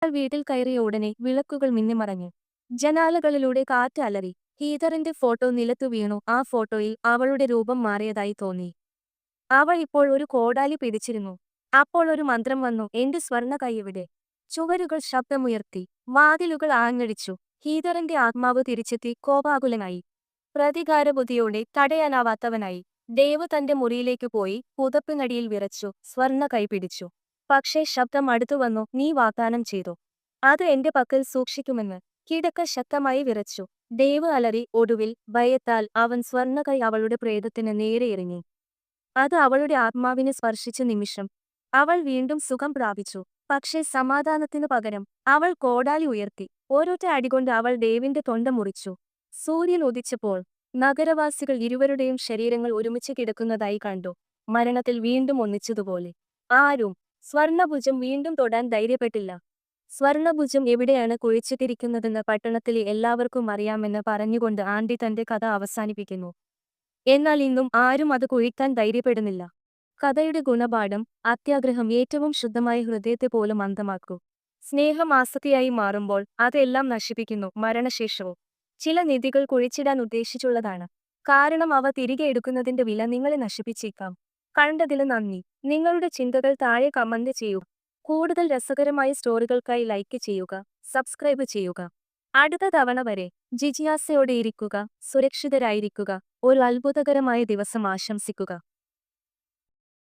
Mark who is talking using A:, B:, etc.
A: അവൾ വീട്ടിൽ കയറിയ ഉടനെ വിളക്കുകൾ മിന്നിമറഞ്ഞു. ജനാലകളിലൂടെ കാറ്റ് അലറി. ഹീതറിന്റെ ഫോട്ടോ നിലത്തു വീണു. ആ ഫോട്ടോയിൽ അവളുടെ രൂപം മാറിയതായി തോന്നി. അവൾ ഇപ്പോൾ ഒരു കോടാലി പിടിച്ചിരുന്നു. അപ്പോൾ ഒരു മന്ത്രം വന്നു. എന്റെ സ്വർണ്ണ കൈയെവിടെ? ചുവരുകൾ ശബ്ദമുയർത്തി. വാതിലുകൾ ആഞ്ഞടിച്ചു. ഹീതറിന്റെ ആത്മാവ് തിരിച്ചെത്തി. കോപാകുലനായി. പ്രതികാരബുദ്ധിയോടെ തടയാനാവാത്തവനായി. ദേവ് തന്റെ മുറിയിലേക്ക് പോയി പുതപ്പിനടിയിൽ വിറച്ചു. സ്വർണ്ണ കൈ പിടിച്ചു. പക്ഷേ ശബ്ദം അടുത്തുവന്നു. നീ വാഗ്ദാനം ചെയ്തു. അത് എന്റെ പക്കൽ സൂക്ഷിക്കുമെന്ന്. കിടക്ക ശക്തമായി വിറച്ചു. ദേവ് അലറി. ഒടുവിൽ ഭയത്താൽ അവൻ സ്വർണ്ണ കൈ അവളുടെ പ്രേതത്തിന് നേരെ എറിഞ്ഞു. അത് അവളുടെ ആത്മാവിനെ സ്പർശിച്ച നിമിഷം അവൾ വീണ്ടും സുഖം പ്രാപിച്ചു. പക്ഷേ സമാധാനത്തിനു പകരം അവൾ കോടാലി ഉയർത്തി. ഓരോറ്റ അടികൊണ്ട് അവൾ ദേവിന്റെ തൊണ്ട മുറിച്ചു. സൂര്യൻ ഉദിച്ചപ്പോൾ നഗരവാസികൾ ഇരുവരുടെയും ശരീരങ്ങൾ ഒരുമിച്ച് കിടക്കുന്നതായി കണ്ടു. മരണത്തിൽ വീണ്ടും ഒന്നിച്ചതുപോലെ. ആരും സ്വർണഭുജം വീണ്ടും തൊടാൻ ധൈര്യപ്പെട്ടില്ല. സ്വർണഭുജം എവിടെയാണ് കുഴിച്ചിട്ടിരിക്കുന്നതെന്ന് പട്ടണത്തിലെ എല്ലാവർക്കും അറിയാമെന്ന് പറഞ്ഞുകൊണ്ട് ആൻഡി തന്റെ കഥ അവസാനിപ്പിക്കുന്നു. എന്നാൽ ഇന്നും ആരും അത് കുഴിക്കാൻ ധൈര്യപ്പെടുന്നില്ല. കഥയുടെ ഗുണപാഠം: അത്യാഗ്രഹം ഏറ്റവും ശുദ്ധമായ ഹൃദയത്തെ പോലും അന്ധമാക്കൂ. സ്നേഹം ആസക്തിയായി മാറുമ്പോൾ അതെല്ലാം നശിപ്പിക്കുന്നു. മരണശേഷവും ചില നിധികൾ കുഴിച്ചിടാൻ ഉദ്ദേശിച്ചുള്ളതാണ്. കാരണം അവ തിരികെ എടുക്കുന്നതിന്റെ വില നിങ്ങളെ നശിപ്പിച്ചേക്കാം. കണ്ടതിന് നന്ദി. നിങ്ങളുടെ ചിന്തകൾ താഴെ കമന്റ് ചെയ്യൂ. കൂടുതൽ രസകരമായ സ്റ്റോറികൾക്കായി ലൈക്ക് ചെയ്യുക, സബ്സ്ക്രൈബ് ചെയ്യുക. അടുത്ത തവണ വരെ ജിജ്ഞാസയോടെ ഇരിക്കുക, സുരക്ഷിതരായിരിക്കുക. ഒരു അത്ഭുതകരമായ ദിവസം ആശംസിക്കുക.